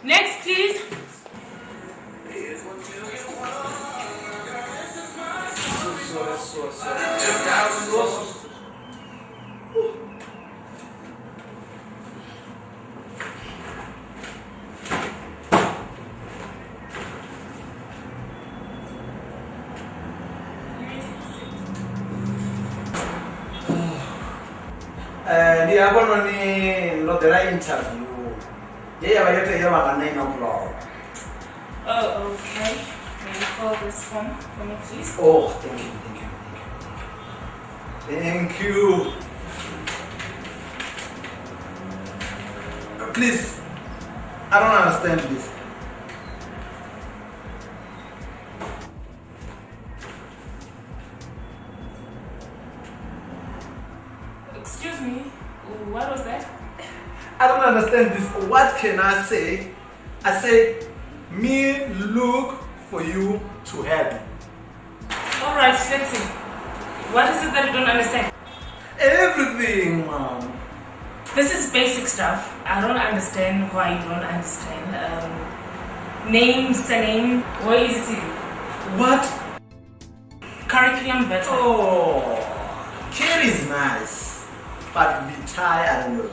Next, please. Not the right interview. Yeah, but you tell at 9 o'clock. Oh, okay. May you fill this form for me, please? Oh, thank you. Please, I don't understand this. Excuse me, what was that? I don't understand this. What can I say? I say, me look for you to help. Alright, let's see. What is it that you don't understand? Everything, mom. This is basic stuff. I don't understand why you don't understand. Name, surname, where is it? What? Curriculum better. Oh, Kerry is nice, but Vitai, I don't know.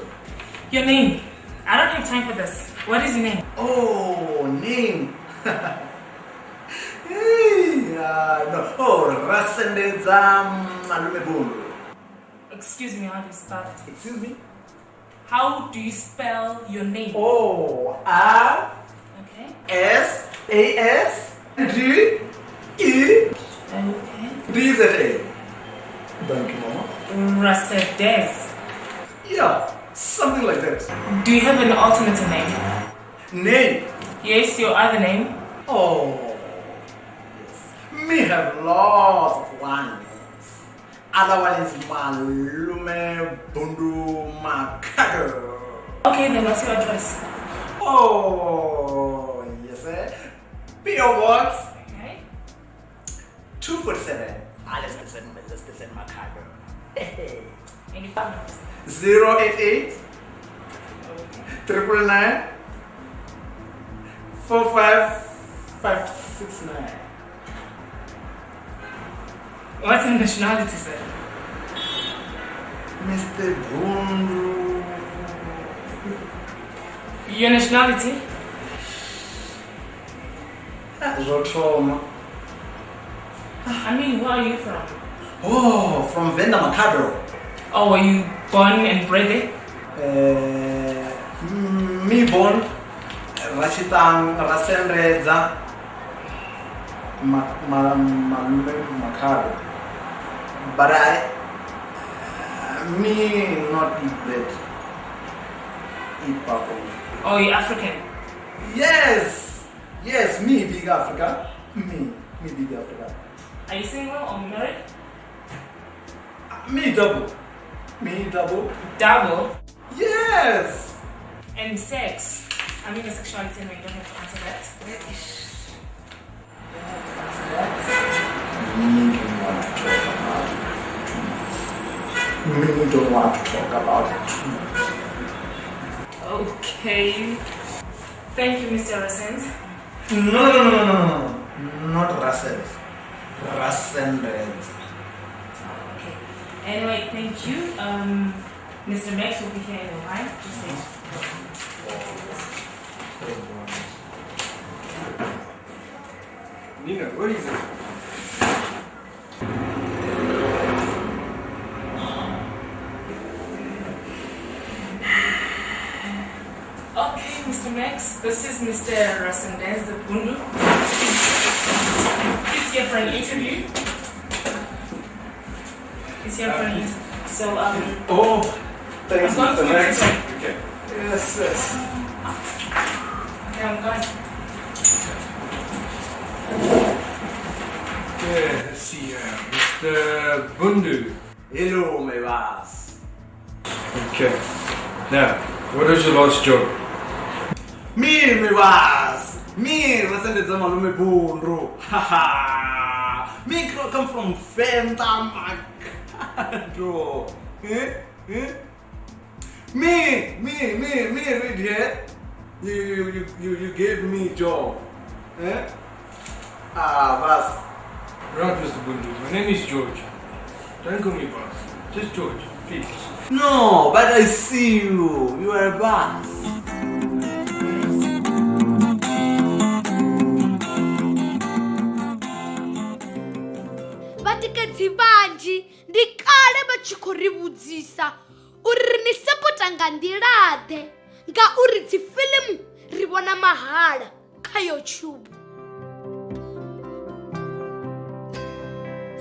Your name. I don't have time for this. What is your name? Oh, name. Hey, no. Oh, Rasendeza Malume Bundu. Excuse me, how do you spell it? Excuse me? How do you spell your name? Oh, Okay. R-S-A-S-D-E. Okay. D-Z-A. Thank you, Mama. Tsetsetse. Yeah, something like that. Do you have an alternate name? Name? Yes, your other name. Oh, yes. Me have lots of one names. Other one is Malume Bundu Makado. Okay, then what's your address? Oh, yes, eh? P.O. Box Okay. 247. Let's send Makado. Any phone numbers? 088 999 45569. What's your nationality, sir? Mr. Bundu. Your nationality? Zotroma. I mean, where are you from? Oh, from Venda Makado. Oh, were you born and bred there? Me born Rashitang Rasenreza Malume Makado. But me not eat bread. Eat purple. Oh, you're African? Yes! Yes, me big Africa. Me big Africa. Are you single or married? Me double. Me double. Double? Yes! And sex? I mean, your sexuality, no, you don't have to answer that. Me don't want to talk about it. Okay. Thank you, Mr. Rasens. No. Not Russell. Rassenreds. Okay. Anyway, thank you. Mr. Max will be here in a while. Just wait. Nina, where is it? Okay, Mr. Max, this is Mr. Rasendez, the Bundu. He's here for an interview. He's here for an interview. So, Oh, thanks, I'm going Mr. to Max. give Okay. Yes. Okay, I'm going. Okay, let's see Mr. Bundu. Hello, my boss. Okay. Now, what is your last job? Me, my boss. Me, Rassenreds Malume Bundu. Haha. Me come from Venda Makado. Me, read here. You gave me job. Boss. Right, Mr. Bundu. My name is George. Don't call me boss. Just George, please. No, but I see you. You are a boss. Vatikedzi vanji ndi kale vha tshi khou ri vhudzisa uri ni sapota nga nḓilaḓe ngauri dzifilimu ri vhona mahala kha YouTube.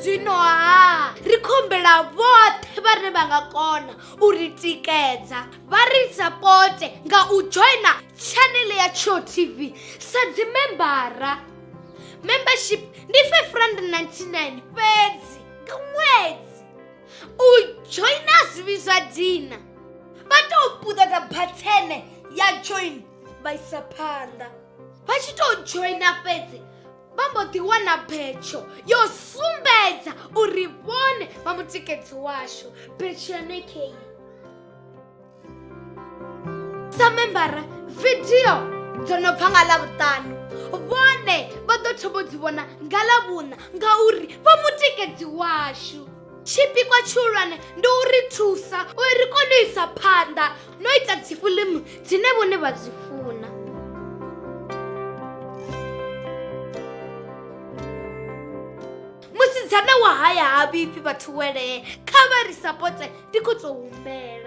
Zwino ri khombela vhoṱhe vhane vha nga kona u ri tikedza vha ri sapote nga u joina channel ya Tsho TV sa dzimembara. Membership ndi R599 fhedzi nga ṅwedzi. U joina zwivhi zwa dina vha tou puṱedza bhathene ya join vha isa phanḓa. Vha tshi tou joina fhedzi vha mbo ḓi wana phetsho yo sumbedza uri vhone vha mutikedzi washu Betshanekei. Sa membara video dzo no bva nga Ḽavhuṱanu vhone vha ḓo thoma dzi vhona nga Ḽavhuṋa ngauri vha mutikedzi washu. Tshipikwa tshihulwane ndi u ri thusa uri ri kone u isa phanḓa no ita dzifiḽimu dzine vhone vha dzi funa. Musidzana wa haya ha vhifhi vhathu welee, kha vha ri sapote ndi khou tou humbela.